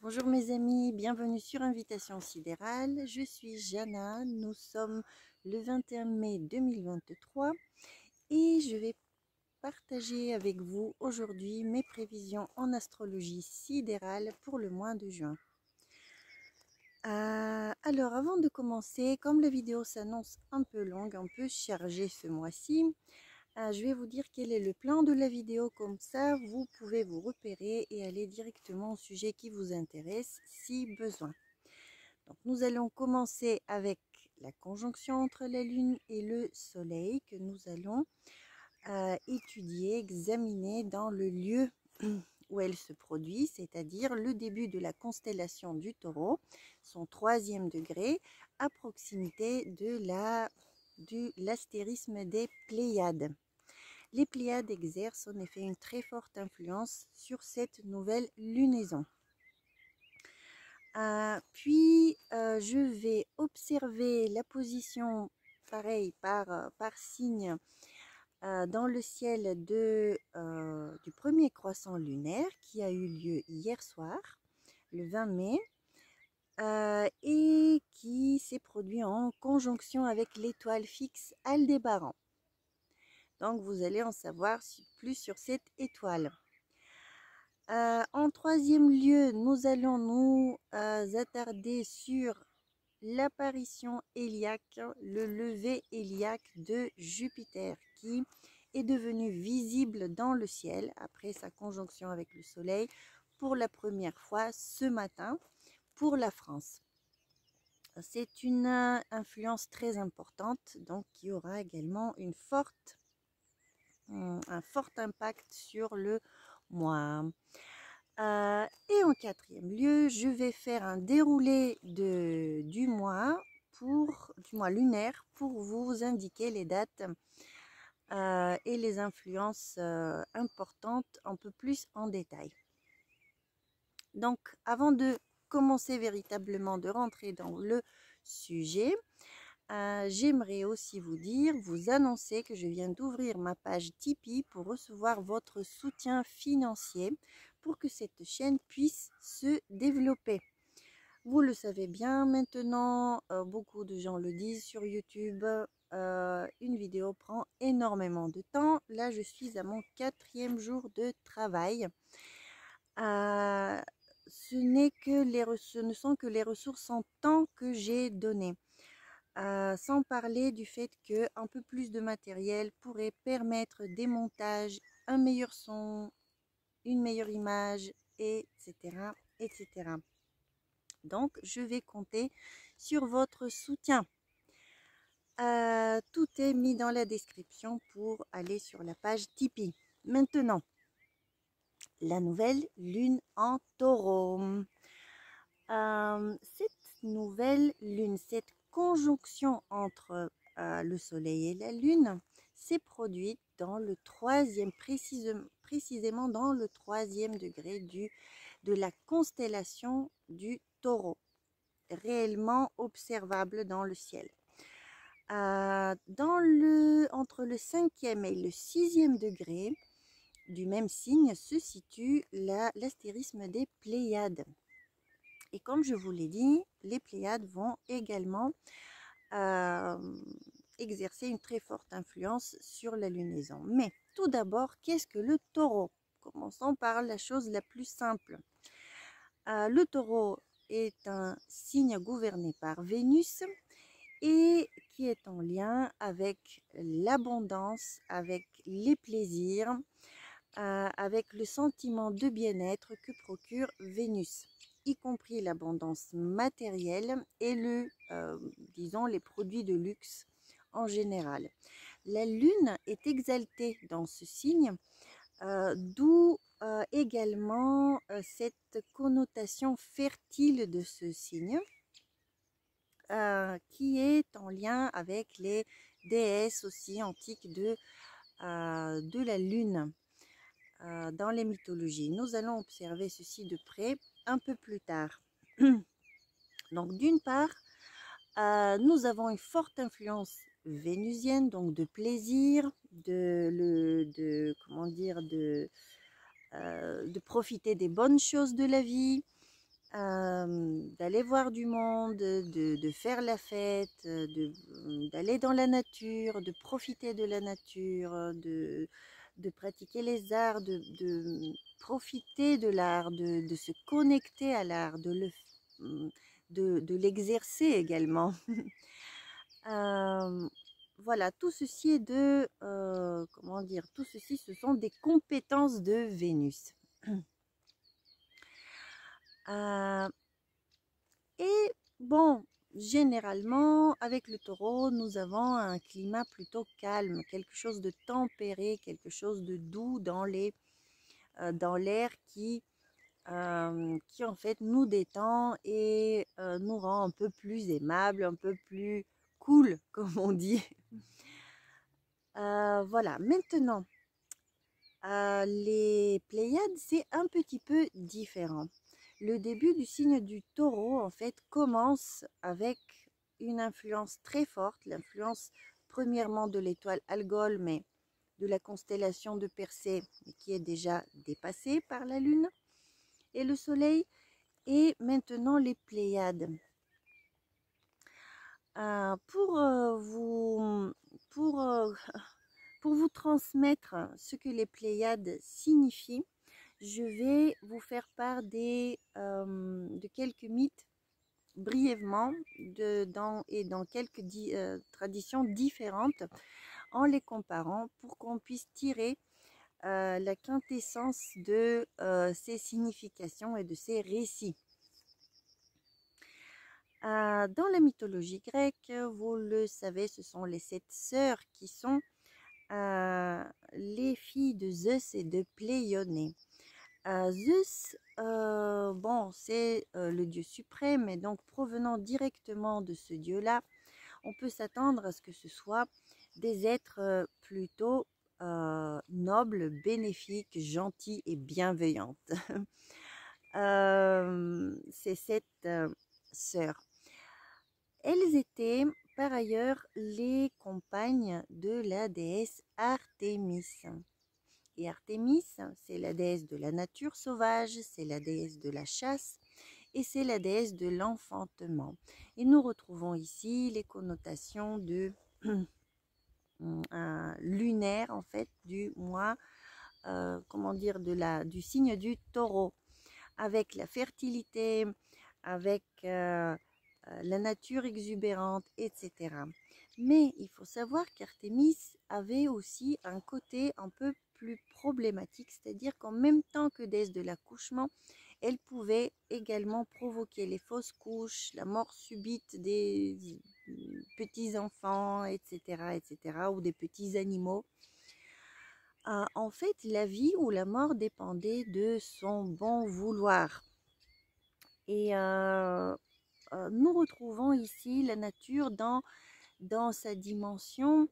Bonjour mes amis, bienvenue sur Invitation Sidérale. Je suis Jana, nous sommes le 21 mai 2023 et je vais partager avec vous aujourd'hui mes prévisions en astrologie sidérale pour le mois de juin. Alors avant de commencer, comme la vidéo s'annonce un peu longue, un peu chargée ce mois-ci, je vais vous dire quel est le plan de la vidéo, comme ça vous pouvez vous repérer et aller directement au sujet qui vous intéresse si besoin. Donc nous allons commencer avec la conjonction entre la Lune et le Soleil que nous allons étudier, examiner dans le lieu où elle se produit, c'est-à-dire le début de la constellation du Taureau, son 3e degré, à proximité de l'astérisme des Pléiades. Les Pléiades exercent en effet une très forte influence sur cette nouvelle lunaison. Je vais observer la position, pareil, par signe dans le ciel du premier croissant lunaire qui a eu lieu hier soir, le 20 mai, et qui s'est produit en conjonction avec l'étoile fixe Aldébaran. Donc, vous allez en savoir plus sur cette étoile. En 3e lieu, nous allons nous attarder sur l'apparition héliaque, le lever héliaque de Jupiter qui est devenu visible dans le ciel après sa conjonction avec le Soleil pour la première fois ce matin pour la France. C'est une influence très importante, donc qui aura également un fort impact sur le mois. Et en 4e lieu, je vais faire un déroulé du mois lunaire pour vous indiquer les dates et les influences importantes un peu plus en détail. Donc, avant de commencer véritablement, de rentrer dans le sujet, j'aimerais aussi vous annoncer que je viens d'ouvrir ma page Tipeee pour recevoir votre soutien financier pour que cette chaîne puisse se développer. Vous le savez bien maintenant, beaucoup de gens le disent sur YouTube, une vidéo prend énormément de temps. Là, je suis à mon 4e jour de travail. Ce ne sont que les ressources en temps que j'ai données. Sans parler du fait qu'un peu plus de matériel pourrait permettre des montages, un meilleur son, une meilleure image, etc., etc. Donc, je vais compter sur votre soutien. Tout est mis dans la description pour aller sur la page Tipeee. Maintenant, la nouvelle lune en taureau. Cette nouvelle lune, cette conjonction entre le soleil et la lune s'est produite dans le 3e, précisément dans le 3e degré de la constellation du Taureau, réellement observable dans le ciel. Entre le 5e et le 6e degré du même signe se situe l'astérisme des Pléiades. Et comme je vous l'ai dit, les Pléiades vont également exercer une très forte influence sur la lunaison. Mais tout d'abord, qu'est-ce que le Taureau? Commençons par la chose la plus simple. Le Taureau est un signe gouverné par Vénus et qui est en lien avec l'abondance, avec les plaisirs, avec le sentiment de bien-être que procure Vénus, y compris l'abondance matérielle et disons, les produits de luxe en général. La Lune est exaltée dans ce signe, d'où également cette connotation fertile de ce signe, qui est en lien avec les déesses aussi antiques de la Lune. Dans les mythologies. Nous allons observer ceci de près un peu plus tard. Donc d'une part, nous avons une forte influence vénusienne, donc de plaisir, de profiter des bonnes choses de la vie, d'aller voir du monde, de faire la fête, d'aller dans la nature, de profiter de la nature, de pratiquer les arts, de profiter de l'art, de se connecter à l'art, de l'exercer également. Voilà, tout ceci est comment dire, tout ceci, ce sont des compétences de Vénus. Et bon, généralement, avec le taureau, nous avons un climat plutôt calme, quelque chose de tempéré, quelque chose de doux dans l'air qui en fait nous détend et nous rend un peu plus aimables, un peu plus cool, comme on dit. Voilà, maintenant, les Pléiades, c'est un petit peu différent. Le début du signe du taureau, en fait, commence avec une influence très forte, l'influence premièrement de l'étoile Algol, mais de la constellation de Persée, qui est déjà dépassée par la Lune et le Soleil, et maintenant les Pléiades. Pour vous transmettre ce que les Pléiades signifient, je vais vous faire part de quelques mythes brièvement dans quelques traditions différentes en les comparant pour qu'on puisse tirer la quintessence de ces significations et de ces récits. Dans la mythologie grecque, vous le savez, ce sont les 7 sœurs qui sont les filles de Zeus et de Pléionée. Zeus, bon, c'est le dieu suprême, et donc provenant directement de ce dieu-là, on peut s'attendre à ce que ce soit des êtres plutôt nobles, bénéfiques, gentils et bienveillantes. Ces 7 sœurs. Elles étaient par ailleurs les compagnes de la déesse Artémis. Et Artémis, c'est la déesse de la nature sauvage, c'est la déesse de la chasse et c'est la déesse de l'enfantement. Et nous retrouvons ici les connotations de lunaire en fait du mois, comment dire, du signe du taureau, avec la fertilité, avec la nature exubérante, etc. Mais il faut savoir qu'Artémis avait aussi un côté un peu plus problématique, c'est-à-dire qu'en même temps que déesse de l'accouchement, elle pouvait également provoquer les fausses couches, la mort subite des petits enfants, etc., etc., ou des petits animaux. En fait, la vie ou la mort dépendait de son bon vouloir. Et nous retrouvons ici la nature dans sa dimension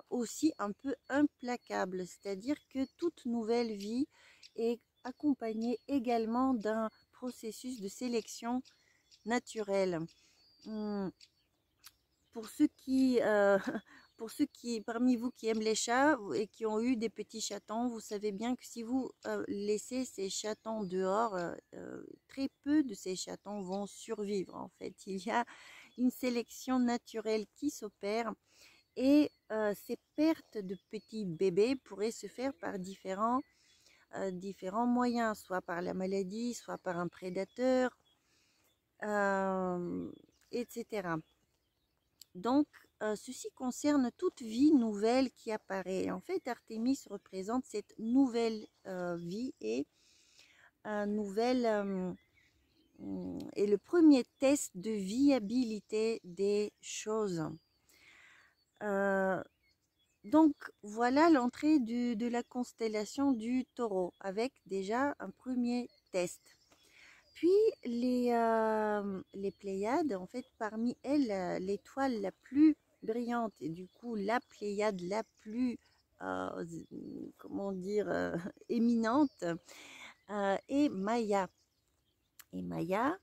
aussi un peu implacable, c'est-à-dire que toute nouvelle vie est accompagnée également d'un processus de sélection naturelle. Pour ceux qui, parmi vous qui aiment les chats et qui ont eu des petits chatons, vous savez bien que si vous laissez ces chatons dehors, très peu de ces chatons vont survivre en fait. Il y a une sélection naturelle qui s'opère et ces pertes de petits bébés pourraient se faire par différents moyens, soit par la maladie, soit par un prédateur, etc. Donc, ceci concerne toute vie nouvelle qui apparaît. En fait, Artémis représente cette nouvelle vie et et le premier test de viabilité des choses. Donc, voilà l'entrée de la constellation du Taureau avec déjà un premier test. Puis les Pléiades, en fait, parmi elles, l'étoile la plus brillante et du coup la Pléiade la plus, comment dire, éminente est Maïa. Et Maïa,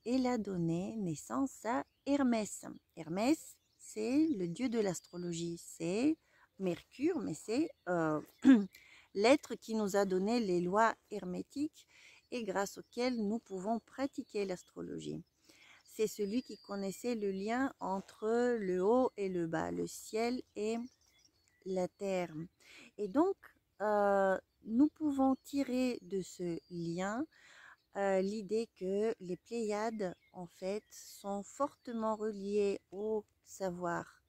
elle a donné naissance à Hermès. Hermès, c'est le dieu de l'astrologie, c'est Mercure, mais c'est l'être qui nous a donné les lois hermétiques et grâce auxquelles nous pouvons pratiquer l'astrologie. C'est celui qui connaissait le lien entre le haut et le bas, le ciel et la terre. Et donc, nous pouvons tirer de ce lien l'idée que les Pléiades, en fait, sont fortement reliées au savoir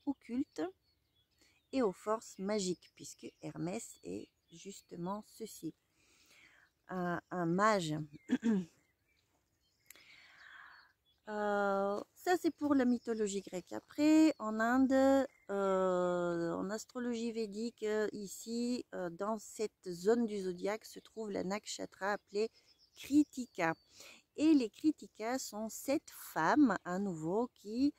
occulte et aux forces magiques, puisque Hermès est justement ceci, un mage. Ça, c'est pour la mythologie grecque. Après, en Inde, en astrologie védique, ici, dans cette zone du zodiaque, se trouve la nakshatra appelée Kritika. Et les Kritikas sont 7 femmes, à nouveau, qui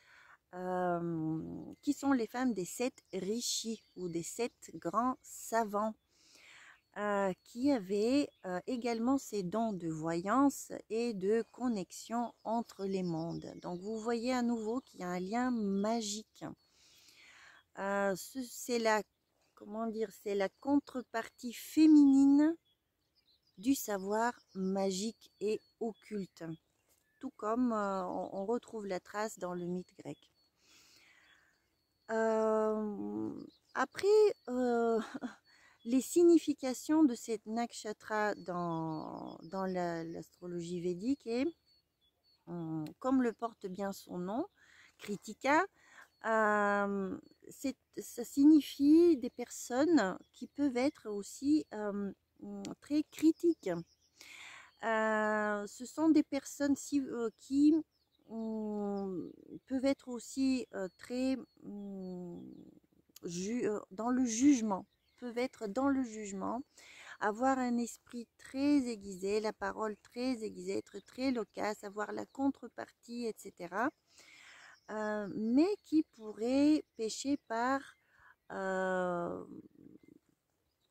sont les femmes des 7 rishis ou des 7 grands savants. Qui avaient également ces dons de voyance et de connexion entre les mondes. Donc vous voyez à nouveau qu'il y a un lien magique. C'est la, comment dire, c'est la contrepartie féminine du savoir magique et occulte. Tout comme on retrouve la trace dans le mythe grec. Après, les significations de cette nakshatra dans l'astrologie védique est, comme le porte bien son nom, Kritika, ça signifie des personnes qui peuvent être aussi très critiques. Ce sont des personnes qui peuvent être aussi très dans le jugement, avoir un esprit très aiguisé, la parole très aiguisée, être très loquace, avoir la contrepartie, etc. Mais qui pourrait pécher par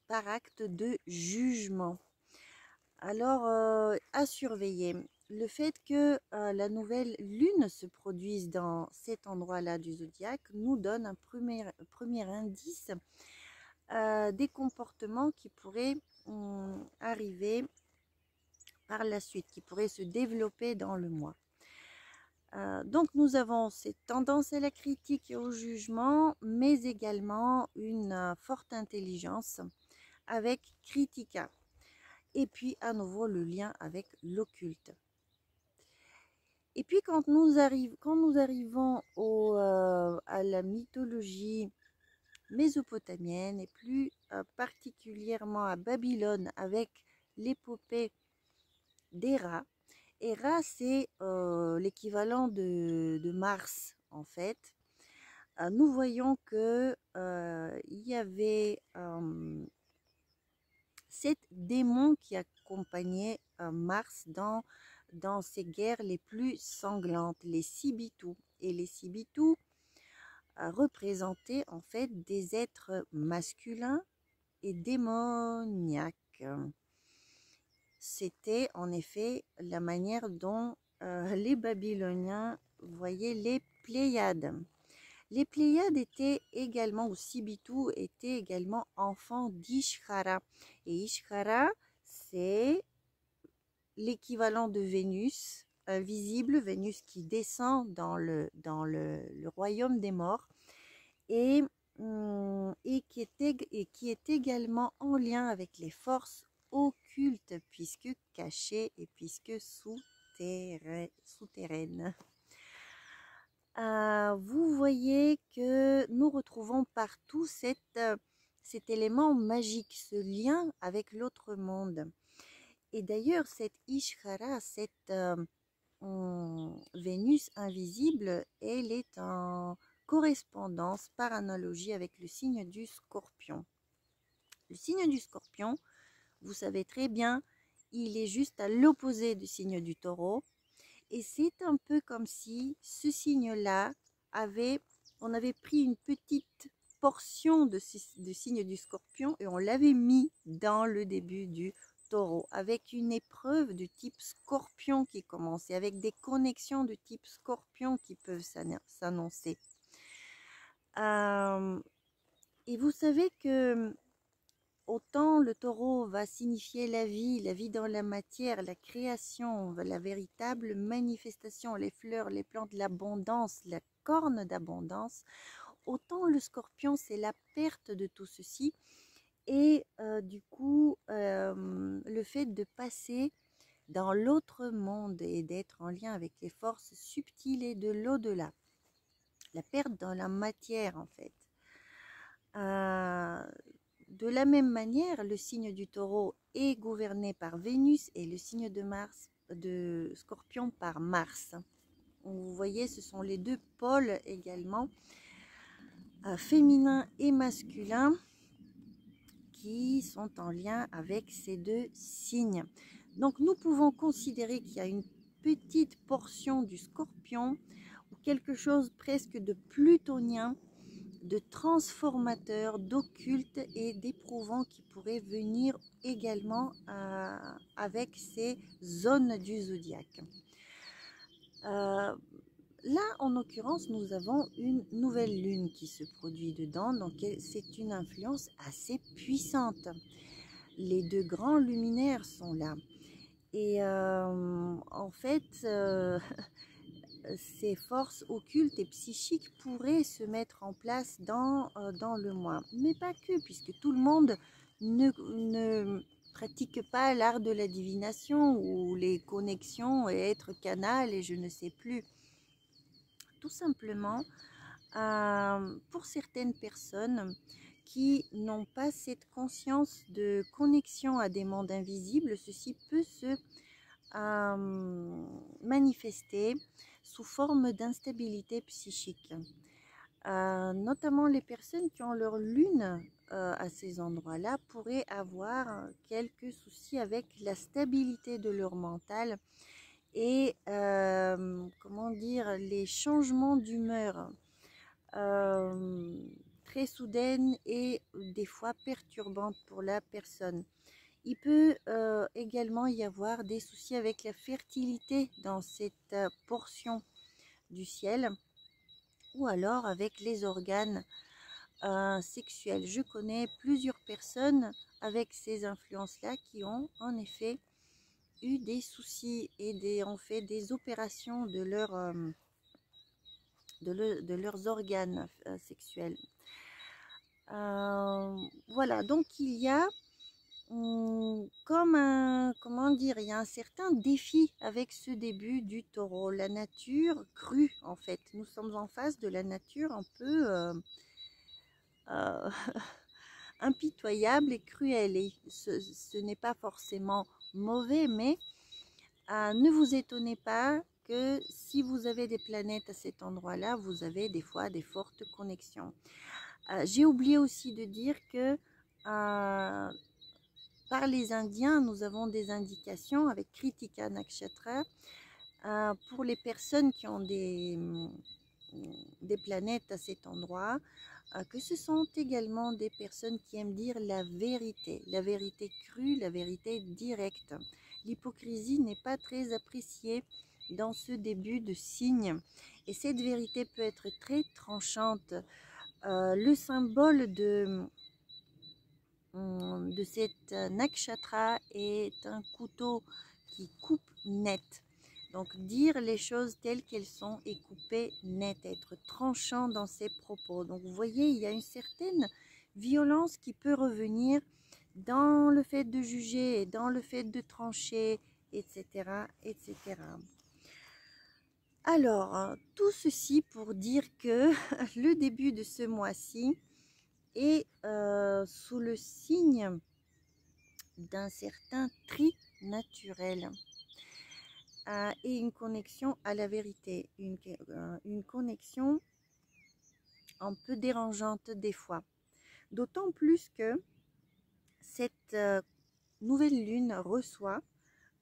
acte de jugement. Alors, à surveiller. Le fait que la nouvelle lune se produise dans cet endroit-là du zodiaque nous donne un premier indice des comportements qui pourraient arriver par la suite, qui pourraient se développer dans le mois. Donc nous avons cette tendance à la critique et au jugement, mais également une forte intelligence avec Kritika. Et puis à nouveau le lien avec l'occulte. Et puis quand nous arrivons à la mythologie mésopotamienne et plus particulièrement à Babylone avec l'épopée d'Héra. Héra, c'est l'équivalent de Mars en fait. Nous voyons que il y avait 7 démons qui accompagnaient Mars dans ces guerres les plus sanglantes, les Sibitu. Et les Sibitu représentaient en fait des êtres masculins et démoniaques. C'était en effet la manière dont les Babyloniens voyaient les Pléiades. Les Pléiades étaient également, ou Sibitu, étaient également enfants d'Ishkara. Et Ishkara, c'est l'équivalent de Vénus, invisible, Vénus qui descend dans le royaume des morts et qui est également en lien avec les forces occultes, puisque cachées et puisque souterraines. Vous voyez que nous retrouvons partout cet élément magique, ce lien avec l'autre monde. Et d'ailleurs, cette Ishkara, cette Vénus invisible, elle est en correspondance par analogie avec le signe du Scorpion. Le signe du Scorpion, vous savez très bien, il est juste à l'opposé du signe du Taureau. Et c'est un peu comme si ce signe-là on avait pris une petite portion de signe du Scorpion et on l'avait mis dans le début du Taureau, avec une épreuve de type Scorpion qui commence et avec des connexions de type Scorpion qui peuvent s'annoncer. Et vous savez que autant le taureau va signifier la vie dans la matière, la création, la véritable manifestation, les fleurs, les plantes, l'abondance, la corne d'abondance, autant le scorpion, c'est la perte de tout ceci. Et du coup, le fait de passer dans l'autre monde et d'être en lien avec les forces subtiles et de l'au-delà. La perte dans la matière, en fait. De la même manière, le signe du taureau est gouverné par Vénus et le signe de Scorpion par Mars. Vous voyez, ce sont les deux pôles également, féminin et masculin, qui sont en lien avec ces deux signes. Donc nous pouvons considérer qu'il y a une petite portion du Scorpion ou quelque chose presque de plutonien, de transformateur, d'occulte et d'éprouvant qui pourrait venir également avec ces zones du zodiaque. Là, en l'occurrence, nous avons une nouvelle lune qui se produit dedans, donc c'est une influence assez puissante. Les deux grands luminaires sont là. Et en fait, ces forces occultes et psychiques pourraient se mettre en place dans le mois. Mais pas que, puisque tout le monde ne pratique pas l'art de la divination ou les connexions et être canal et je ne sais plus. Tout simplement, pour certaines personnes qui n'ont pas cette conscience de connexion à des mondes invisibles, ceci peut se manifester sous forme d'instabilité psychique. Notamment les personnes qui ont leur lune à ces endroits-là pourraient avoir quelques soucis avec la stabilité de leur mental et comment dire, les changements d'humeur très soudaines et des fois perturbantes pour la personne. Il peut également y avoir des soucis avec la fertilité dans cette portion du ciel ou alors avec les organes sexuels. Je connais plusieurs personnes avec ces influences-là qui ont en effet eu des soucis et ont fait des opérations de, de leurs organes sexuels. Voilà, donc il y a comme un, comment dire, il y a un certain défi avec ce début du taureau. La nature crue, en fait. Nous sommes en face de la nature un peu impitoyable et cruelle. Et ce n'est pas forcément mauvais, mais ne vous étonnez pas que si vous avez des planètes à cet endroit-là, vous avez des fois des fortes connexions. J'ai oublié aussi de dire que par les Indiens, nous avons des indications avec Kritika Nakshatra pour les personnes qui ont des planètes à cet endroit, que ce sont également des personnes qui aiment dire la vérité crue, la vérité directe. L'hypocrisie n'est pas très appréciée dans ce début de signe et cette vérité peut être très tranchante. Le symbole de cette nakshatra est un couteau qui coupe net. Donc dire les choses telles qu'elles sont et couper net, être tranchant dans ses propos. Donc vous voyez, il y a une certaine violence qui peut revenir dans le fait de juger et dans le fait de trancher, etc., etc. Alors, tout ceci pour dire que le début de ce mois-ci est sous le signe d'un certain tri naturel et une connexion à la vérité, une connexion un peu dérangeante des fois. D'autant plus que cette nouvelle lune reçoit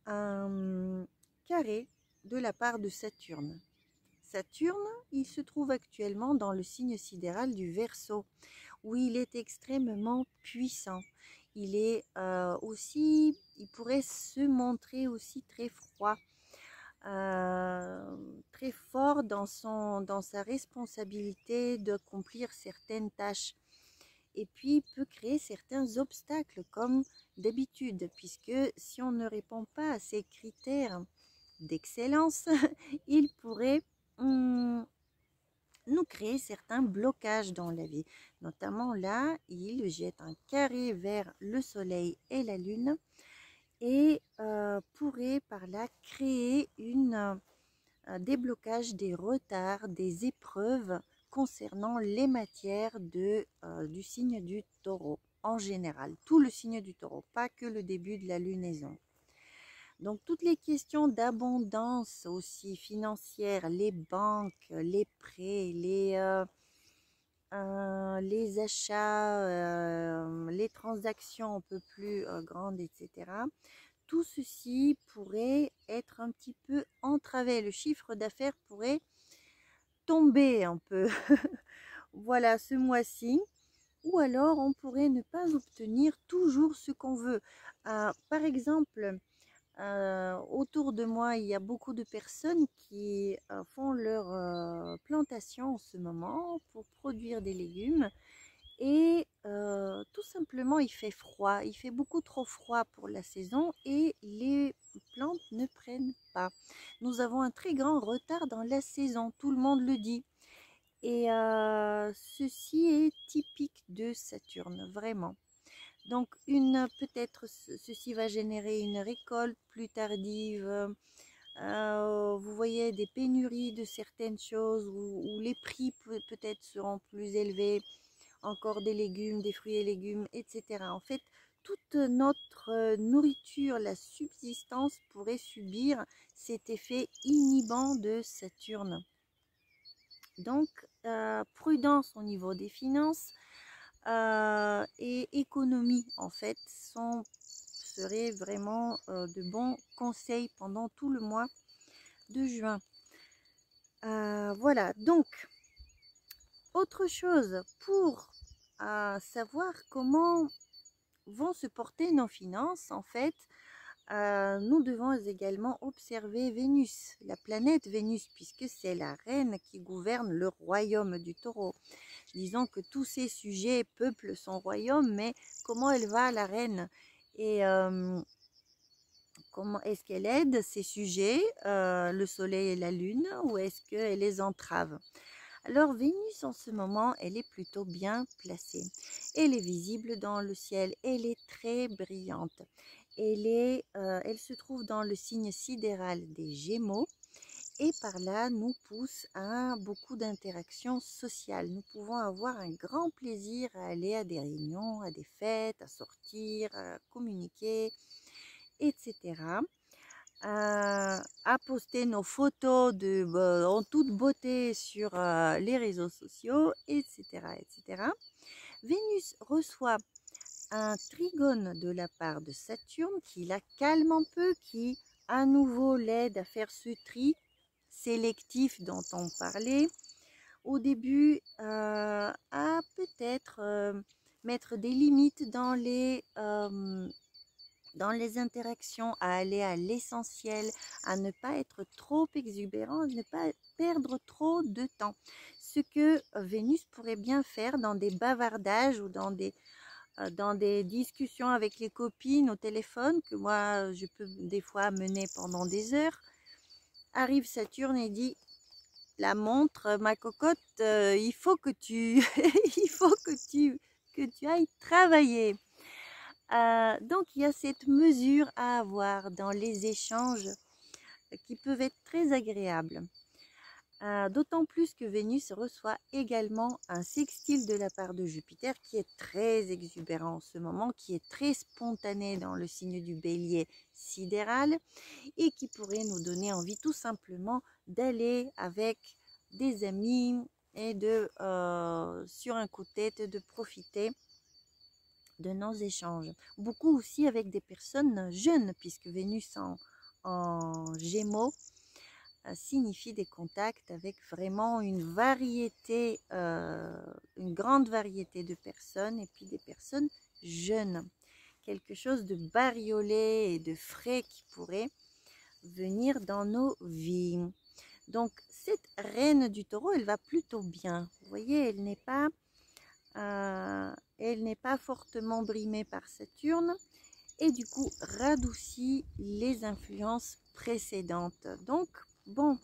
un carré de la part de Saturne. Saturne, il se trouve actuellement dans le signe sidéral du Verseau, où il est extrêmement puissant. Il est aussi, il pourrait se montrer aussi très froid, très fort dans sa responsabilité d'accomplir certaines tâches. et puis peut créer certains obstacles comme d'habitude, puisque si on ne répond pas à ces critères d'excellence, il pourrait nous créer certains blocages dans la vie. Notamment là, il jette un carré vers le soleil et la lune et pourrait par là créer une déblocage des retards, des épreuves concernant les matières du signe du taureau en général. Tout le signe du taureau, pas que le début de la lunaison. Donc, toutes les questions d'abondance aussi financière, les banques, les prêts, les achats, les transactions un peu plus grandes, etc. Tout ceci pourrait être un petit peu entravé. Le chiffre d'affaires pourrait tomber un peu. Voilà, ce mois-ci. Ou alors, on pourrait ne pas obtenir toujours ce qu'on veut. Par exemple, autour de moi, il y a beaucoup de personnes qui font leur plantation en ce moment pour produire des légumes. Et tout simplement, il fait froid. Il fait beaucoup trop froid pour la saison et les plantes ne prennent pas. Nous avons un très grand retard dans la saison, tout le monde le dit. Et ceci est typique de Saturne, vraiment. Donc, peut-être ceci va générer une récolte plus tardive. Vous voyez des pénuries de certaines choses où les prix peut-être seront plus élevés. Encore des légumes, des fruits et légumes, etc. En fait, toute notre nourriture, la subsistance pourrait subir cet effet inhibant de Saturne. Donc, prudence au niveau des finances et économie, en fait, seraient vraiment de bons conseils pendant tout le mois de juin. Voilà, donc, autre chose, pour savoir comment vont se porter nos finances, en fait, nous devons également observer Vénus, la planète Vénus, puisque c'est la reine qui gouverne le royaume du taureau. Disons que tous ces sujets peuplent son royaume, mais comment elle va, la reine? Et comment est-ce qu'elle aide ces sujets, le soleil et la lune, ou est-ce qu'elle les entrave? Alors Vénus en ce moment, elle est plutôt bien placée. Elle est visible dans le ciel, elle est très brillante. Elle se trouve dans le signe sidéral des Gémeaux et par là nous pousse à beaucoup d'interactions sociales. Nous pouvons avoir un grand plaisir à aller à des réunions, à des fêtes, à sortir, à communiquer, etc. À poster nos photos en toute beauté sur les réseaux sociaux, etc., etc. Vénus reçoit un trigone de la part de Saturne qui la calme un peu, qui à nouveau l'aide à faire ce tri sélectif dont on parlait au début, à peut-être mettre des limites dans les interactions, à aller à l'essentiel, à ne pas être trop exubérant, à ne pas perdre trop de temps. Ce que Vénus pourrait bien faire dans des bavardages ou dans des discussions avec les copines au téléphone, que moi je peux des fois mener pendant des heures. Arrive Saturne et dit: la montre, ma cocotte, il faut que tu il faut que tu ailles travailler. Donc il y a cette mesure à avoir dans les échanges qui peuvent être très agréables. D'autant plus que Vénus reçoit également un sextile de la part de Jupiter qui est très exubérant en ce moment, qui est très spontané dans le signe du Bélier sidéral et qui pourrait nous donner envie tout simplement d'aller avec des amis et sur un coup de tête, de profiter de nos échanges. Beaucoup aussi avec des personnes jeunes, puisque Vénus en Gémeaux signifie des contacts avec vraiment une grande variété de personnes et puis des personnes jeunes. Quelque chose de bariolé et de frais qui pourrait venir dans nos vies. Donc, cette reine du taureau, elle va plutôt bien. Vous voyez, elle n'est pas elle n'est pas fortement brimée par Saturne et du coup radoucit les influences précédentes. Donc bon,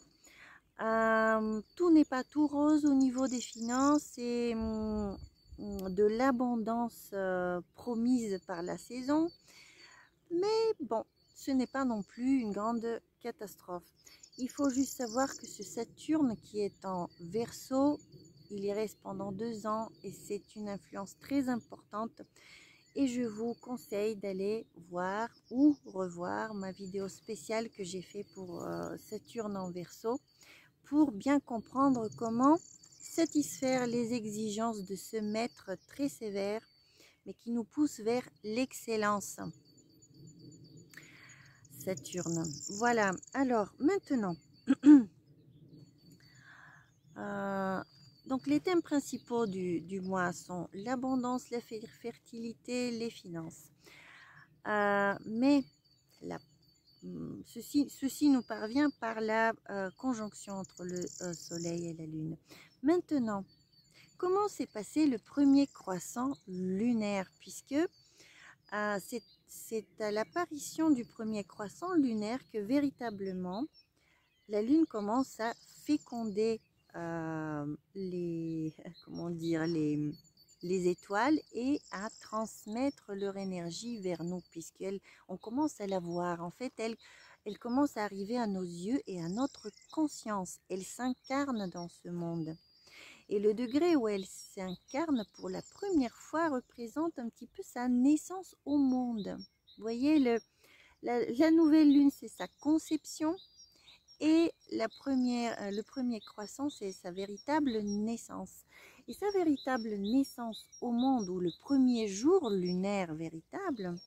tout n'est pas tout rose au niveau des finances et de l'abondance promise par la saison, mais bon, ce n'est pas non plus une grande catastrophe. Il faut juste savoir que ce Saturne qui est en Verseau, il y reste pendant 2 ans et c'est une influence très importante. Et je vous conseille d'aller voir ou revoir ma vidéo spéciale que j'ai fait pour Saturne en Verseau pour bien comprendre comment satisfaire les exigences de ce maître très sévère mais qui nous pousse vers l'excellence. Saturne. Voilà, alors maintenant, donc les thèmes principaux du mois sont l'abondance, la fertilité, les finances. Mais ceci nous parvient par la conjonction entre le soleil et la lune. Maintenant, comment s'est passé le premier croissant lunaire, puisque c'est à l'apparition du premier croissant lunaire que véritablement la lune commence à féconder comment dire, les étoiles et à transmettre leur énergie vers nous, puisqu'on commence à la voir. En fait, elle commence à arriver à nos yeux et à notre conscience. Elle s'incarne dans ce monde. Et le degré où elle s'incarne pour la première fois représente un petit peu sa naissance au monde. Vous voyez, la nouvelle lune, c'est sa conception. Et le premier croissant, c'est sa véritable naissance. Et sa véritable naissance au monde, ou le premier jour lunaire véritable,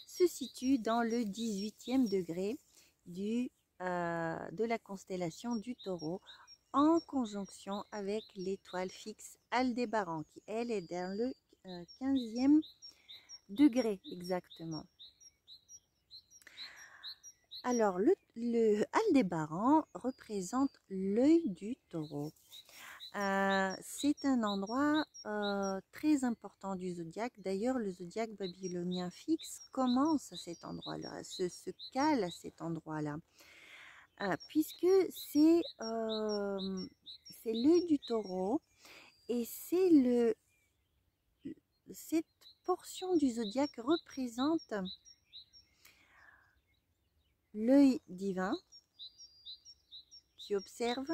se situe dans le 18e degré de la constellation du Taureau, en conjonction avec l'étoile fixe Aldébaran, qui elle est dans le 15e degré exactement. Alors, le Aldébaran représente l'œil du taureau. C'est un endroit très important du zodiaque. D'ailleurs, le zodiaque babylonien fixe commence à cet endroit-là, se cale à cet endroit-là, puisque c'est l'œil du taureau et cette portion du zodiaque représente l'œil divin qui observe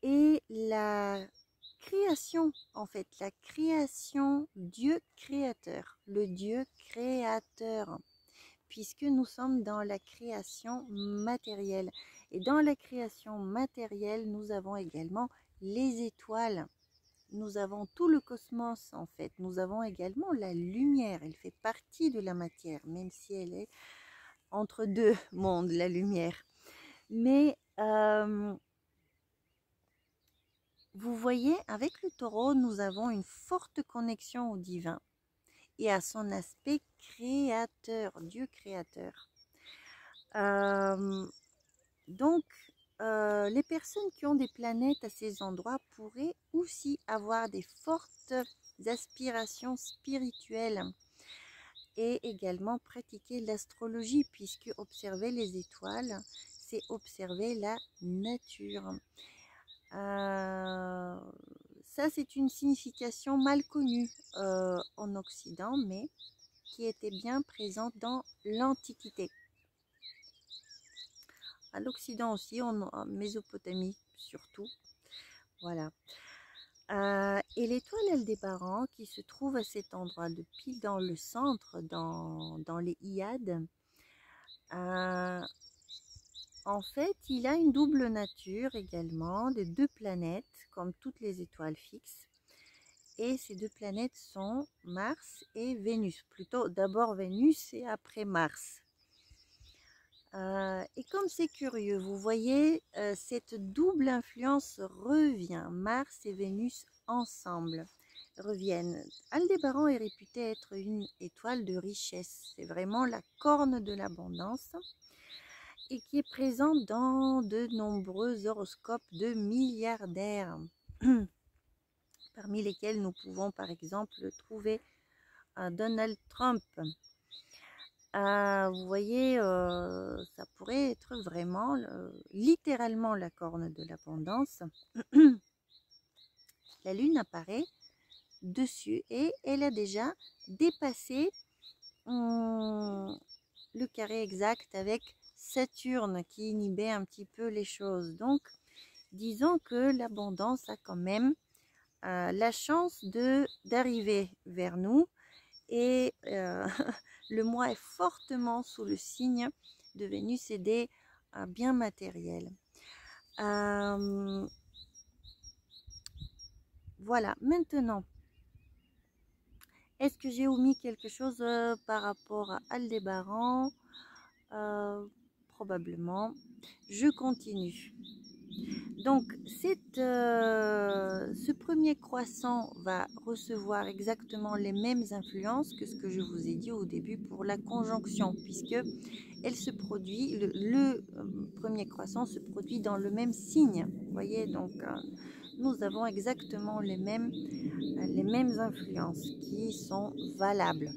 et la création, en fait, la création, Dieu créateur, le Dieu créateur, puisque nous sommes dans la création matérielle. Et dans la création matérielle, nous avons également les étoiles. Nous avons tout le cosmos, en fait. Nous avons également la lumière. Elle fait partie de la matière, même si elle est entre deux mondes, la lumière. Mais vous voyez, avec le taureau, nous avons une forte connexion au divin et à son aspect créateur, Dieu créateur. Donc, les personnes qui ont des planètes à ces endroits pourraient aussi avoir des fortes aspirations spirituelles et également pratiquer l'astrologie, puisque observer les étoiles, c'est observer la nature. Ça, c'est une signification mal connue en Occident, mais qui était bien présente dans l'Antiquité. À l'Occident aussi, en Mésopotamie surtout. Voilà. Et l'étoile Aldébaran, qui se trouve à cet endroit, pile dans le centre, dans les Hyades, en fait, il a une double nature également, de 2 planètes, comme toutes les étoiles fixes. Et ces 2 planètes sont Mars et Vénus. Plutôt d'abord Vénus et après Mars. Et comme c'est curieux, vous voyez, cette double influence revient. Mars et Vénus ensemble reviennent. Aldébaran est réputé être une étoile de richesse. C'est vraiment la corne de l'abondance et qui est présente dans de nombreux horoscopes de milliardaires. parmi lesquels nous pouvons par exemple trouver Donald Trump. Vous voyez, ça pourrait être vraiment, littéralement la corne de l'abondance. La lune apparaît dessus et elle a déjà dépassé le carré exact avec Saturne qui inhibait un petit peu les choses. Donc, disons que l'abondance a quand même la chance d'arriver vers nous et le mois est fortement sous le signe de Vénus et des biens matériels. Voilà, maintenant, est-ce que j'ai omis quelque chose par rapport à Aldébaran? Probablement. Je continue. Donc, ce premier croissant va recevoir exactement les mêmes influences que ce que je vous ai dit au début pour la conjonction, puisque elle se produit, le premier croissant se produit dans le même signe. Vous voyez, donc nous avons exactement les mêmes influences qui sont valables.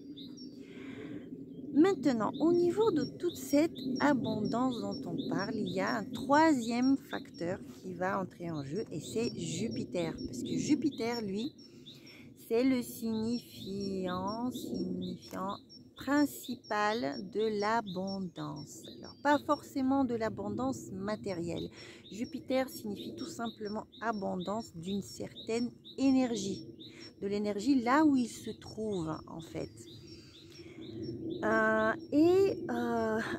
Maintenant, au niveau de toute cette abondance dont on parle, il y a un troisième facteur qui va entrer en jeu et c'est Jupiter. Parce que Jupiter, lui, c'est le signifiant principal de l'abondance. Alors, pas forcément de l'abondance matérielle. Jupiter signifie tout simplement abondance d'une certaine énergie. De l'énergie là où il se trouve, en fait.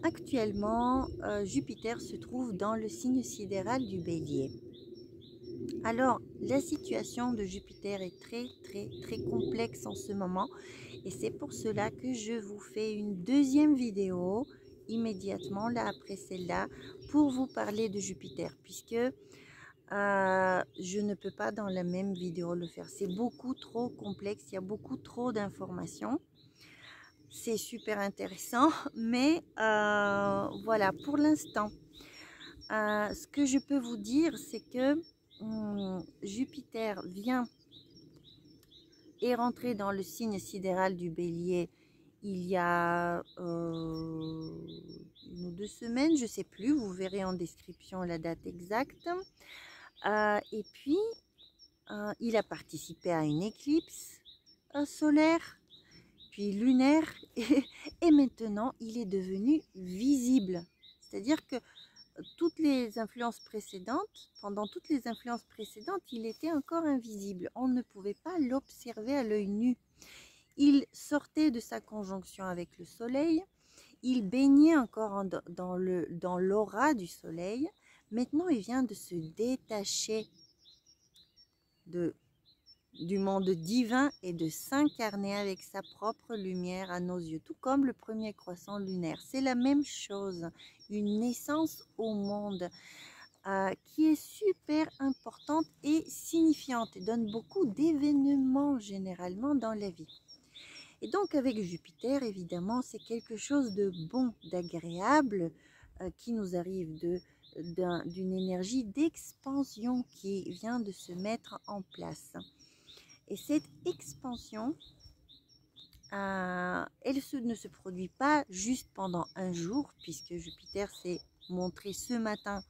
Actuellement, Jupiter se trouve dans le signe sidéral du Bélier. Alors, la situation de Jupiter est très complexe en ce moment et c'est pour cela que je vous fais une deuxième vidéo immédiatement là après celle-là pour vous parler de Jupiter, puisque je ne peux pas dans la même vidéo le faire. C'est beaucoup trop complexe, il y a beaucoup trop d'informations. C'est super intéressant, mais voilà, pour l'instant, ce que je peux vous dire, c'est que Jupiter est rentré dans le signe sidéral du Bélier il y a 1 ou 2 semaines, je ne sais plus, vous verrez en description la date exacte. Et puis, il a participé à une éclipse solaire, puis lunaire, et maintenant il est devenu visible. C'est-à-dire que pendant toutes les influences précédentes, il était encore invisible. On ne pouvait pas l'observer à l'œil nu. Il sortait de sa conjonction avec le soleil, il baignait encore dans l'aura du soleil. Maintenant, il vient de se détacher du monde divin et de s'incarner avec sa propre lumière à nos yeux, tout comme le premier croissant lunaire. C'est la même chose, une naissance au monde qui est super importante et signifiante et donne beaucoup d'événements généralement dans la vie. Et donc avec Jupiter, évidemment, c'est quelque chose de bon, d'agréable qui nous arrive d'une énergie d'expansion qui vient de se mettre en place. Et cette expansion, elle ne se produit pas juste pendant un jour, puisque Jupiter s'est montré ce matin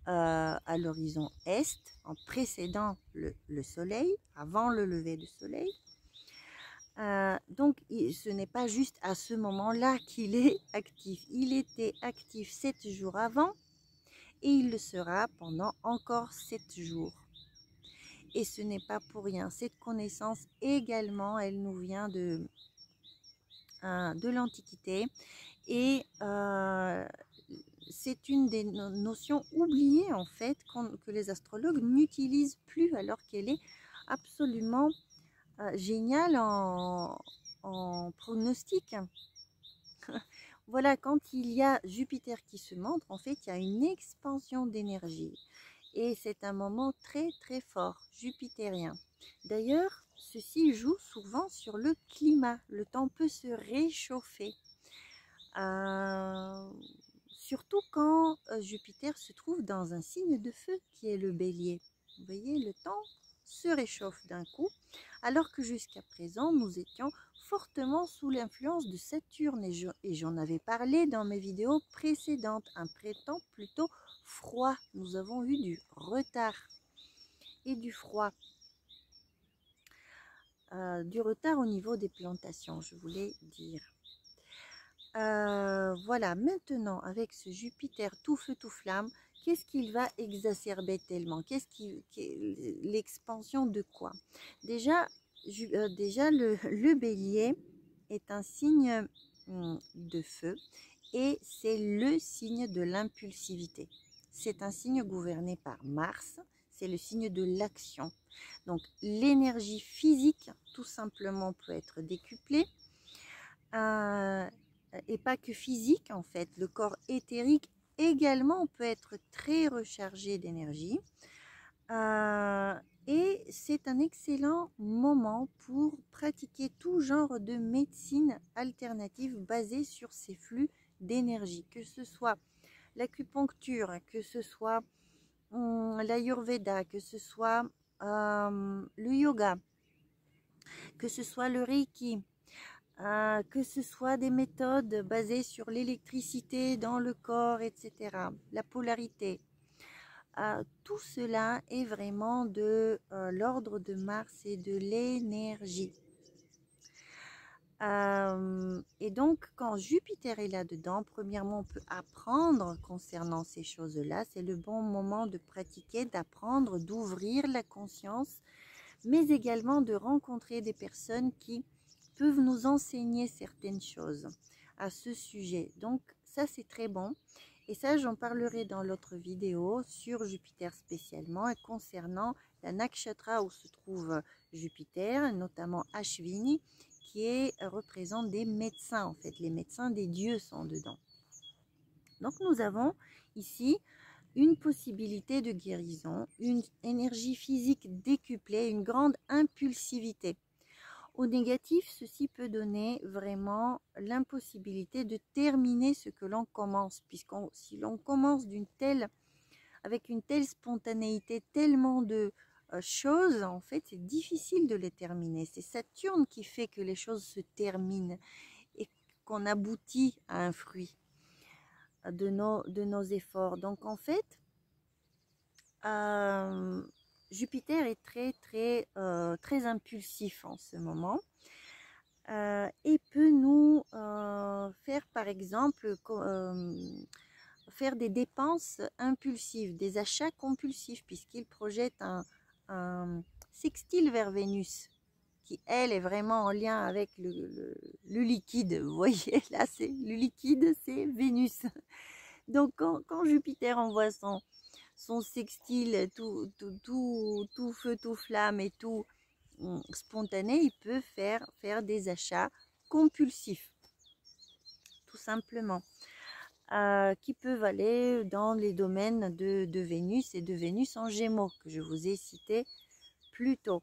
à l'horizon est, en précédant le soleil, avant le lever du soleil. Donc, ce n'est pas juste à ce moment-là qu'il est actif. Il était actif 7 jours avant et il le sera pendant encore 7 jours. Et ce n'est pas pour rien. Cette connaissance également, elle nous vient de l'Antiquité et c'est une des notions oubliées en fait que les astrologues n'utilisent plus alors qu'elle est absolument géniale en pronostic. Voilà, quand il y a Jupiter qui se montre, en fait, il y a une expansion d'énergie. Et c'est un moment très fort, jupitérien. D'ailleurs, ceci joue souvent sur le climat. Le temps peut se réchauffer. Surtout quand Jupiter se trouve dans un signe de feu qui est le Bélier. Vous voyez, le temps se réchauffe d'un coup, alors que jusqu'à présent, nous étions fortement sous l'influence de Saturne et j'en avais parlé dans mes vidéos précédentes. Un printemps plutôt froid. Nous avons eu du retard et du froid. Du retard au niveau des plantations, je voulais dire. Voilà, maintenant avec ce Jupiter tout feu tout flamme, qu'est-ce qu'il va exacerber tellement? L'expansion de quoi? Déjà, le bélier est un signe de feu et c'est le signe de l'impulsivité. C'est un signe gouverné par Mars, c'est le signe de l'action. Donc l'énergie physique tout simplement peut être décuplée. Et pas que physique en fait, le corps éthérique également peut être très rechargé d'énergie. Et c'est un excellent moment pour pratiquer tout genre de médecine alternative basée sur ces flux d'énergie, que ce soit l'acupuncture, que ce soit l'ayurveda, que ce soit le yoga, que ce soit le reiki, que ce soit des méthodes basées sur l'électricité dans le corps, etc. La polarité. Tout cela est vraiment de l'ordre de Mars et de l'énergie. Et donc, quand Jupiter est là-dedans, premièrement, on peut apprendre concernant ces choses-là. C'est le bon moment de pratiquer, d'apprendre, d'ouvrir la conscience, mais également de rencontrer des personnes qui peuvent nous enseigner certaines choses à ce sujet. Donc, ça, c'est très bon. Et ça, j'en parlerai dans l'autre vidéo sur Jupiter spécialement et concernant la nakshatra où se trouve Jupiter, notamment Ashvini, qui représente des médecins en fait. Les médecins des dieux sont dedans. Donc, nous avons ici une possibilité de guérison, une énergie physique décuplée, une grande impulsivité. Au négatif, ceci peut donner vraiment l'impossibilité de terminer ce que l'on commence, si l'on commence avec une telle spontanéité, tellement de choses, en fait, c'est difficile de les terminer. C'est Saturne qui fait que les choses se terminent et qu'on aboutit à un fruit de nos efforts. Donc, en fait, Jupiter est très impulsif en ce moment et peut nous faire par exemple faire des dépenses impulsives, des achats compulsifs puisqu'il projette un sextile vers Vénus qui elle est vraiment en lien avec le liquide. Vous voyez là, c'est le liquide, c'est Vénus. Donc quand Jupiter envoie son sextile tout feu, tout flamme et tout spontané, il peut faire des achats compulsifs, tout simplement, qui peuvent aller dans les domaines de Vénus et de Vénus en Gémeaux, que je vous ai cité plus tôt.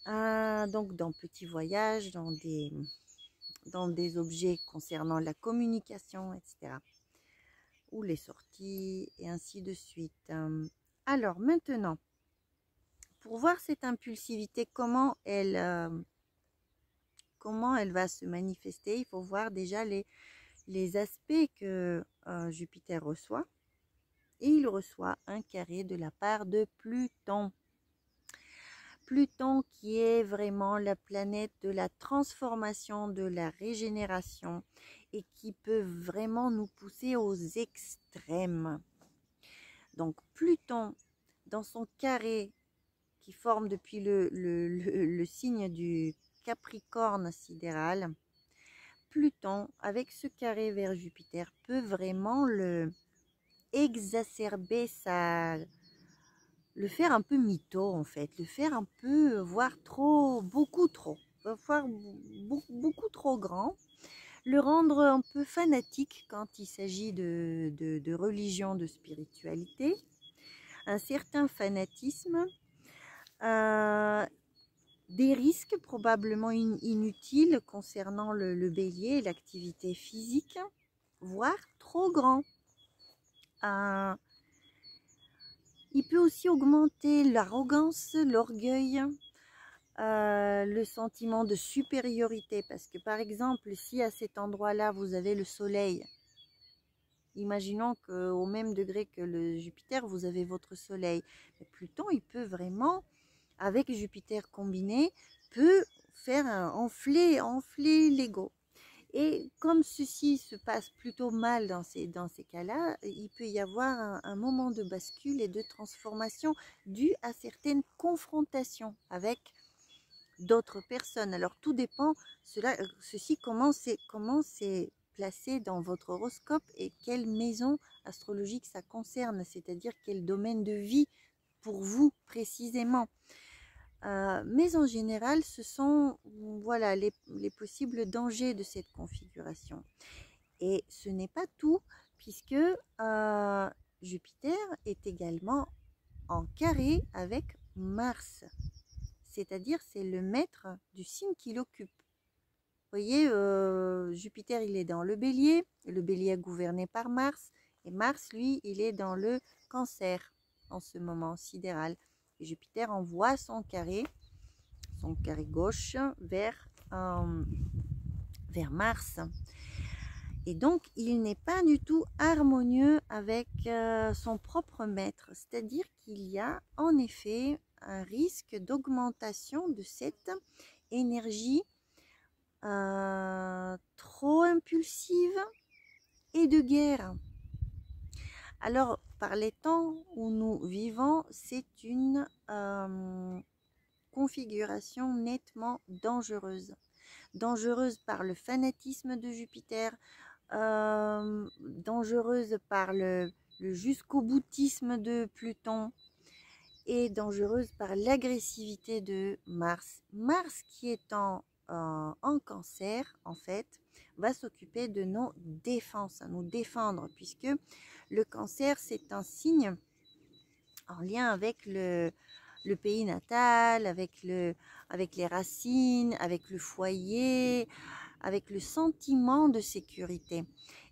Donc dans petits voyages, dans des objets concernant la communication, etc. ou les sorties et ainsi de suite. Alors maintenant, pour voir cette impulsivité, comment elle va se manifester, il faut voir déjà les aspects que Jupiter reçoit. Et il reçoit un carré de la part de Pluton. Pluton qui est vraiment la planète de la transformation, de la régénération et qui peut vraiment nous pousser aux extrêmes. Donc Pluton, dans son carré qui forme depuis le signe du Capricorne sidéral, Pluton, avec ce carré vers Jupiter, peut vraiment exacerber le faire un peu mytho en fait, le faire un peu, voire beaucoup trop grand, le rendre un peu fanatique quand il s'agit de religion, de spiritualité, un certain fanatisme, des risques probablement inutiles concernant le bélier et l'activité physique, voire trop grand. Il peut aussi augmenter l'arrogance, l'orgueil, le sentiment de supériorité. Parce que par exemple, si à cet endroit-là, vous avez le soleil, imaginons qu'au même degré que le Jupiter, vous avez votre soleil. Mais Pluton, il peut vraiment, avec Jupiter combiné, peut faire enfler l'ego. Et comme ceci se passe plutôt mal dans ces cas-là, il peut y avoir un moment de bascule et de transformation dû à certaines confrontations avec d'autres personnes. Alors tout dépend, ceci comment c'est placé dans votre horoscope et quelle maison astrologique ça concerne, c'est-à-dire quel domaine de vie pour vous précisément. Mais en général, ce sont voilà les possibles dangers de cette configuration. Et ce n'est pas tout, puisque Jupiter est également en carré avec Mars. C'est-à-dire, c'est le maître du signe qu'il occupe. Vous voyez, Jupiter, il est dans le bélier est gouverné par Mars, et Mars, lui, il est dans le cancer en ce moment sidéral. Et Jupiter envoie son carré gauche vers Mars. Et donc, il n'est pas du tout harmonieux avec son propre maître. C'est-à-dire qu'il y a en effet un risque d'augmentation de cette énergie trop impulsive et de guerre. Alors, par les temps où nous vivons, c'est une configuration nettement dangereuse. Dangereuse par le fanatisme de Jupiter, dangereuse par le jusqu'au boutisme de Pluton et dangereuse par l'agressivité de Mars. Mars qui est en cancer, en fait, va s'occuper de nos défenses, à nous défendre, puisque le cancer, c'est un signe en lien avec le pays natal, avec les racines, avec le foyer, avec le sentiment de sécurité.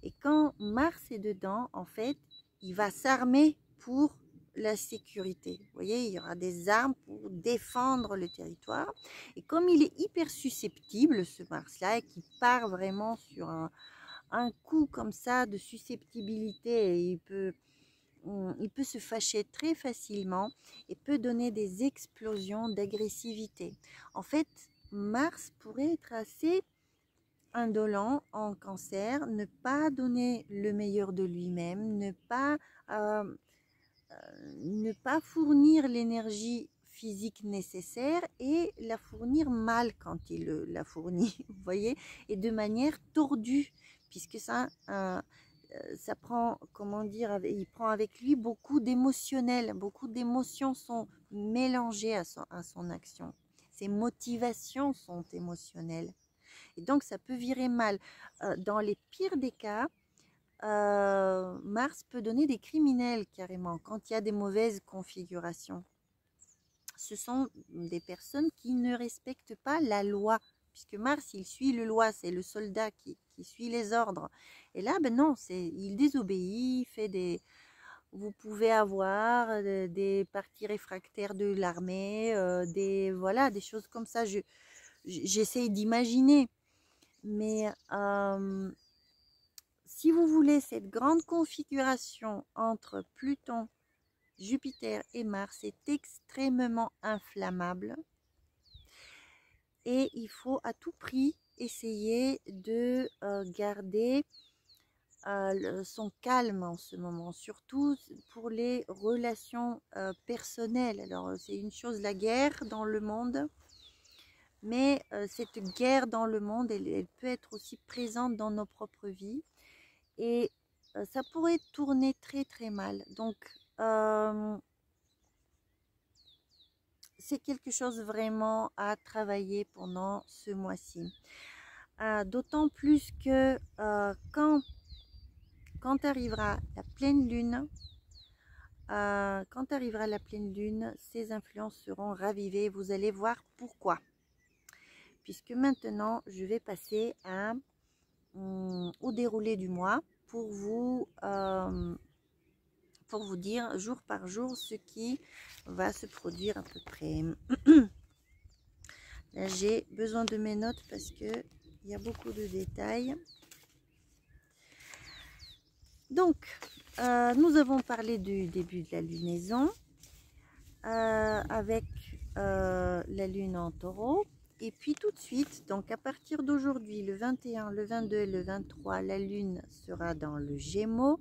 Et quand Mars est dedans, en fait, il va s'armer pour la sécurité. Vous voyez, il y aura des armes pour défendre le territoire. Et comme il est hyper susceptible, ce Mars-là, et qui part vraiment sur un coup comme ça de susceptibilité, et il peut se fâcher très facilement et peut donner des explosions d'agressivité. En fait, Mars pourrait être assez indolent en cancer, ne pas donner le meilleur de lui-même, ne pas fournir l'énergie physique nécessaire et la fournir mal quand il la fournit, vous voyez, et de manière tordue, puisque ça prend, comment dire, il prend avec lui beaucoup d'émotionnel, beaucoup d'émotions sont mélangées à son action. Ses motivations sont émotionnelles. Et donc, ça peut virer mal. Dans les pires des cas, Mars peut donner des criminels carrément quand il y a des mauvaises configurations. Ce sont des personnes qui ne respectent pas la loi, puisque Mars, il suit la loi, c'est le soldat qui suit les ordres. Et là, ben non, il désobéit, il fait des... Vous pouvez avoir des parties réfractaires de l'armée, voilà, des choses comme ça. J'essaye d'imaginer. Mais si vous voulez cette grande configuration entre Pluton, Jupiter et Mars est extrêmement inflammable et il faut à tout prix essayer de garder son calme en ce moment, surtout pour les relations personnelles. Alors c'est une chose la guerre dans le monde, mais cette guerre dans le monde, elle peut être aussi présente dans nos propres vies et ça pourrait tourner très très mal. Donc c'est quelque chose vraiment à travailler pendant ce mois-ci. D'autant plus que quand arrivera la pleine lune, ces influences seront ravivées. Vous allez voir pourquoi. Puisque maintenant, je vais passer au déroulé du mois pour vous pour vous dire jour par jour ce qui va se produire à peu près. Là, j'ai besoin de mes notes parce que il y a beaucoup de détails. Donc, nous avons parlé du début de la lunaison avec la lune en taureau. Et puis tout de suite, donc à partir d'aujourd'hui, le 21, le 22 et le 23, la lune sera dans le Gémeaux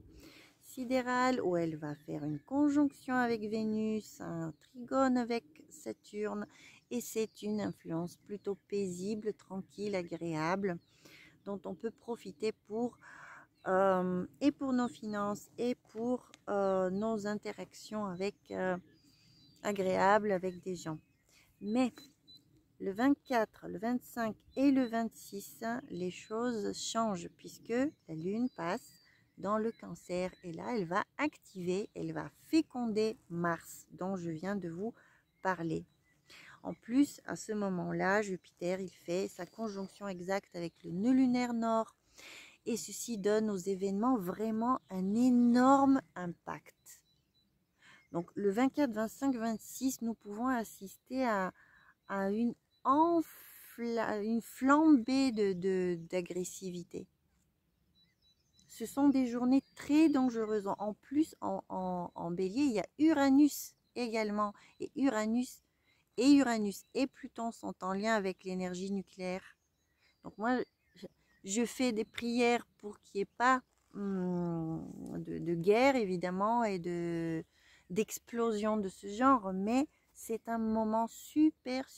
sidéral où elle va faire une conjonction avec Vénus, un trigone avec Saturne. Et c'est une influence plutôt paisible, tranquille, agréable, dont on peut profiter pour et pour nos finances et pour nos interactions agréables avec des gens. Mais le 24, le 25 et le 26, les choses changent puisque la lune passe dans le cancer et là elle va activer, elle va féconder Mars dont je viens de vous parler. En plus, à ce moment-là, Jupiter il fait sa conjonction exacte avec le nœud lunaire nord et ceci donne aux événements vraiment un énorme impact. Donc le 24, 25, 26, nous pouvons assister à une flambée d'agressivité. Ce sont des journées très dangereuses. En plus, en bélier, il y a Uranus également. Et Uranus et Pluton sont en lien avec l'énergie nucléaire. Donc moi, je fais des prières pour qu'il n'y ait pas de guerre, évidemment, et d'explosion de ce genre. Mais c'est un moment super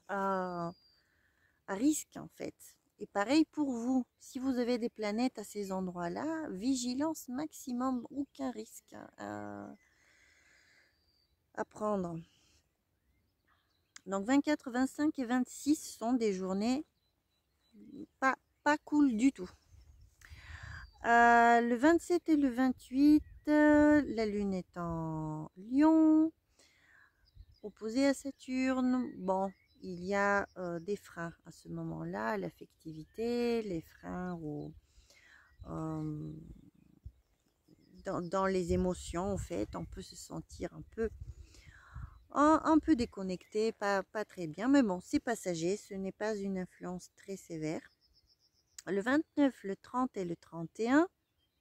à risque, en fait. Et pareil pour vous, si vous avez des planètes à ces endroits-là, vigilance maximum, aucun risque à prendre. Donc 24, 25 et 26 sont des journées pas cool du tout. Le 27 et le 28, la lune est en Lion, opposée à Saturne. Bon, il y a des freins à ce moment-là, l'affectivité, les freins dans les émotions, en fait. On peut se sentir un peu déconnecté, pas très bien, mais bon, c'est passager, ce n'est pas une influence très sévère. Le 29, le 30 et le 31,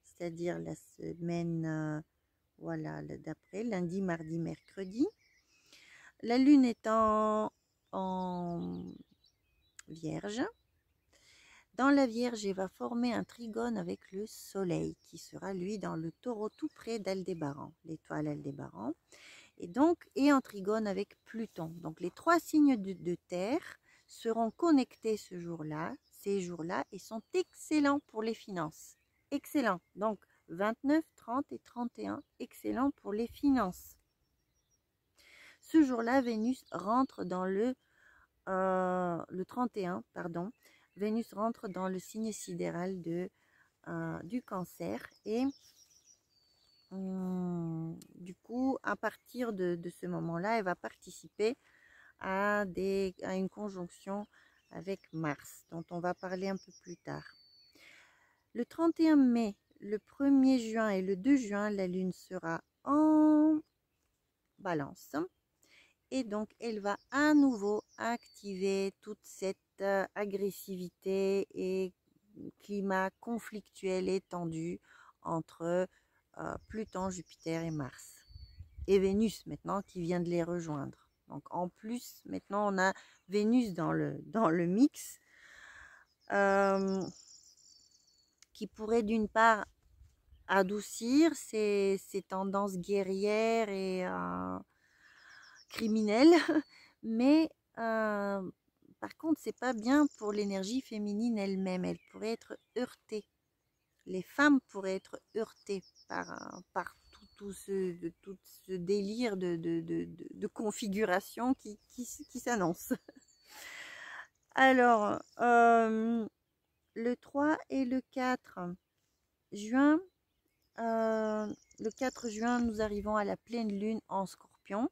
c'est-à-dire la semaine voilà, d'après, lundi, mardi, mercredi. La lune est en Vierge. Dans la Vierge, elle va former un trigone avec le Soleil, qui sera lui dans le Taureau, tout près d'Aldébaran, l'étoile Aldébaran. Et donc, et en trigone avec Pluton. Donc, les trois signes de Terre seront connectés ces jours-là, et sont excellents pour les finances. Excellent. Donc, 29, 30 et 31, excellent pour les finances. Ce jour-là, Vénus rentre dans le 31, pardon. Vénus rentre dans le signe sidéral du Cancer. Et du coup, à partir de ce moment-là, elle va participer à une conjonction avec Mars, dont on va parler un peu plus tard. Le 31 mai, le 1er juin et le 2 juin, la lune sera en Balance. Et donc, elle va à nouveau activer toute cette agressivité et climat conflictuel et tendu entre Pluton, Jupiter et Mars. Et Vénus maintenant qui vient de les rejoindre. Donc en plus, maintenant on a Vénus dans le mix qui pourrait d'une part adoucir ces tendances guerrières et criminelles, mais par contre c'est pas bien pour l'énergie féminine elle-même. Elle pourrait être heurtée. Les femmes pourraient être heurtées par tout ce délire de configuration qui s'annonce. Alors, le 3 et le 4 juin, le 4 juin, nous arrivons à la pleine lune en Scorpion.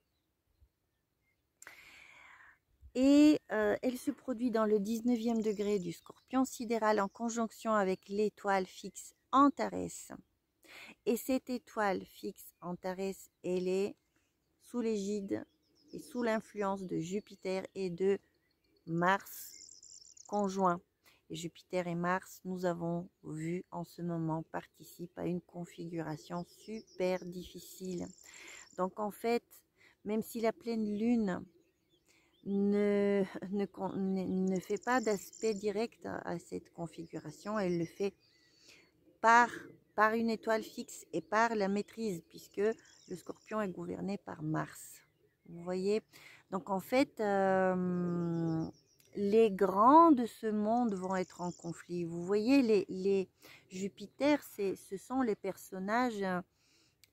Et elle se produit dans le 19e degré du Scorpion sidéral en conjonction avec l'étoile fixe Antares. Et cette étoile fixe Antares, elle est sous l'égide et sous l'influence de Jupiter et de Mars conjoint. Et Jupiter et Mars, nous avons vu en ce moment, participent à une configuration super difficile. Donc en fait, même si la pleine lune ne fait pas d'aspect direct à cette configuration, elle le fait par une étoile fixe et par la maîtrise, puisque le Scorpion est gouverné par Mars. Vous voyez? Donc en fait, les grands de ce monde vont être en conflit. Vous voyez, les Jupiter, ce sont les personnages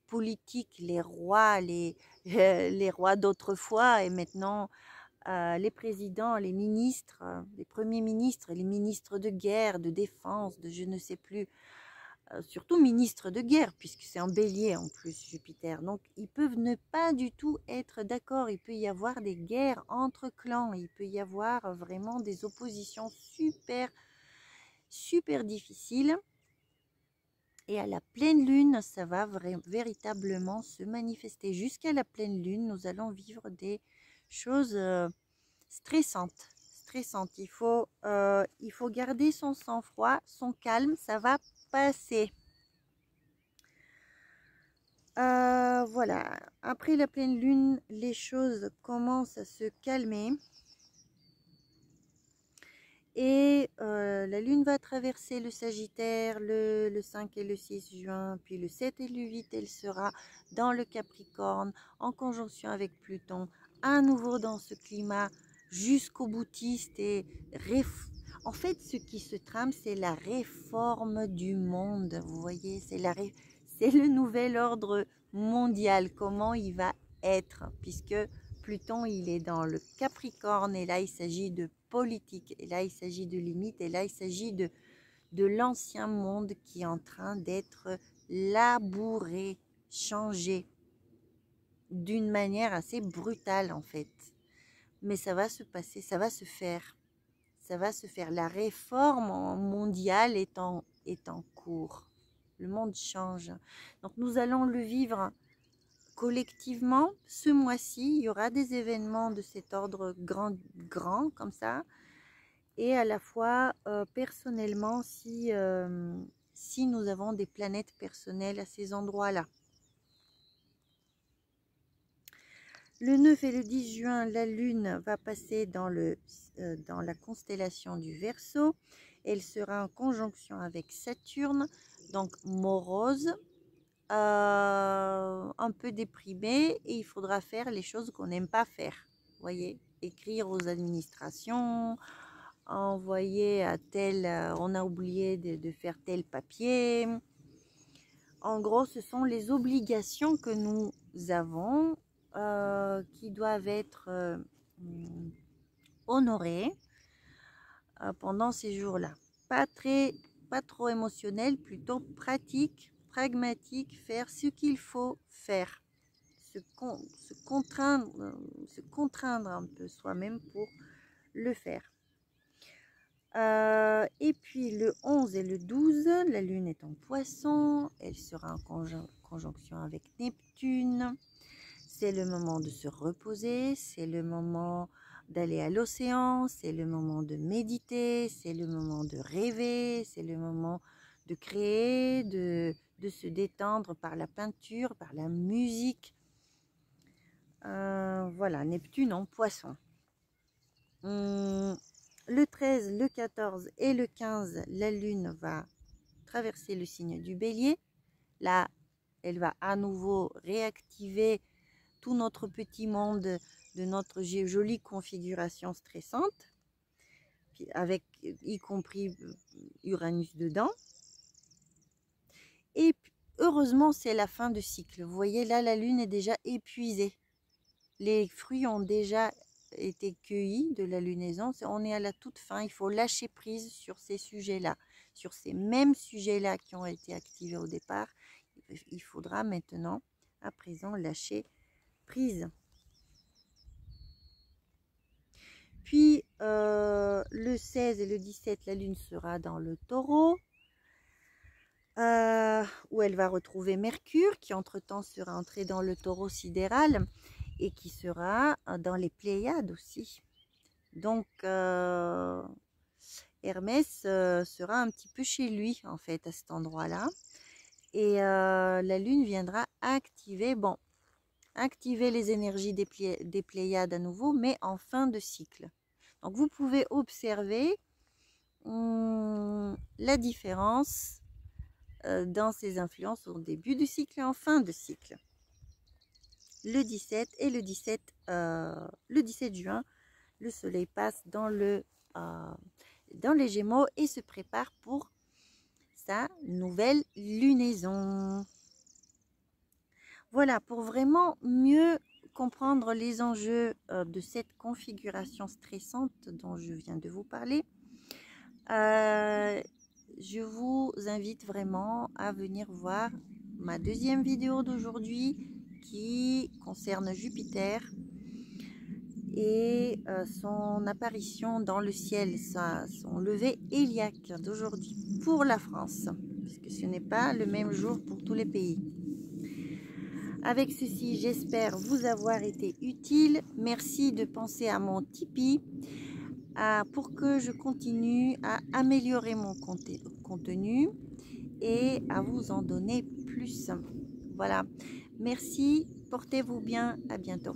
politiques, les rois, les rois d'autrefois et maintenant les présidents, les ministres, les premiers ministres, les ministres de guerre, de défense, de je ne sais plus, surtout ministres de guerre, puisque c'est en bélier en plus Jupiter. Donc ils peuvent ne pas du tout être d'accord, il peut y avoir des guerres entre clans, il peut y avoir vraiment des oppositions super, super difficiles. Et à la pleine lune, ça va véritablement se manifester. Jusqu'à la pleine lune, nous allons vivre des choses stressantes. Il faut garder son sang-froid, son calme, ça va passer. Voilà, après la pleine lune, les choses commencent à se calmer. Et la lune va traverser le Sagittaire le 5 et le 6 juin, puis le 7 et le 8, elle sera dans le Capricorne, en conjonction avec Pluton, à nouveau dans ce climat jusqu'au boutiste. Et en fait, ce qui se trame, c'est la réforme du monde, vous voyez, c'est le nouvel ordre mondial, comment il va être, puisque Pluton, il est dans le Capricorne, et là, il s'agit de politique, et là, il s'agit de limites, et là, il s'agit de l'ancien monde qui est en train d'être labouré, changé, d'une manière assez brutale, en fait. Mais ça va se passer, ça va se faire. Ça va se faire. La réforme mondiale est en cours. Le monde change. Donc, nous allons le vivre collectivement. Ce mois-ci, il y aura des événements de cet ordre grand comme ça. Et à la fois, personnellement, si nous avons des planètes personnelles à ces endroits-là. Le 9 et le 10 juin, la Lune va passer dans la constellation du Verseau. Elle sera en conjonction avec Saturne, donc morose, un peu déprimée, et il faudra faire les choses qu'on n'aime pas faire. Vous voyez, écrire aux administrations, envoyer à tel, on a oublié de faire tel papier. En gros, ce sont les obligations que nous avons qui doivent être honorées pendant ces jours-là. Pas trop émotionnel, plutôt pratique, pragmatique, faire ce qu'il faut faire. Se contraindre un peu soi-même pour le faire. Et puis le 11 et le 12, la Lune est en Poisson, elle sera en conjonction avec Neptune. C'est le moment de se reposer, c'est le moment d'aller à l'océan, c'est le moment de méditer, c'est le moment de rêver, c'est le moment de créer, de se détendre par la peinture, par la musique. Voilà, Neptune en Poisson. Le 13, le 14 et le 15, la Lune va traverser le signe du Bélier. Là, elle va à nouveau réactiver tout notre petit monde de notre jolie configuration stressante, avec y compris Uranus dedans. Et heureusement, c'est la fin de cycle. Vous voyez, là, la Lune est déjà épuisée. Les fruits ont déjà été cueillis de la lunaison. On est à la toute fin. Il faut lâcher prise sur ces sujets-là, sur ces mêmes sujets-là qui ont été activés au départ. Il faudra maintenant, à présent, lâcher prise. Puis, le 16 et le 17, la Lune sera dans le Taureau. où elle va retrouver Mercure, qui entre-temps sera entré dans le taureau sidéral et qui sera dans les Pléiades aussi. Donc, Hermès sera un petit peu chez lui, en fait, à cet endroit-là. Et la Lune viendra activer, bon, activer les énergies des Pléiades à nouveau, mais en fin de cycle. Donc, vous pouvez observer la différence dans ses influences au début du cycle et en fin de cycle. Le 17 et le 17 juin, le soleil passe dans les Gémeaux et se prépare pour sa nouvelle lunaison. Voilà, pour vraiment mieux comprendre les enjeux de cette configuration stressante dont je viens de vous parler, je vous invite vraiment à venir voir ma deuxième vidéo d'aujourd'hui qui concerne Jupiter et son apparition dans le ciel, son lever héliaque d'aujourd'hui pour la France, puisque ce n'est pas le même jour pour tous les pays. Avec ceci, j'espère vous avoir été utile. Merci de penser à mon Tipeee pour que je continue à améliorer mon contenu et à vous en donner plus. Voilà, merci, portez-vous bien, à bientôt.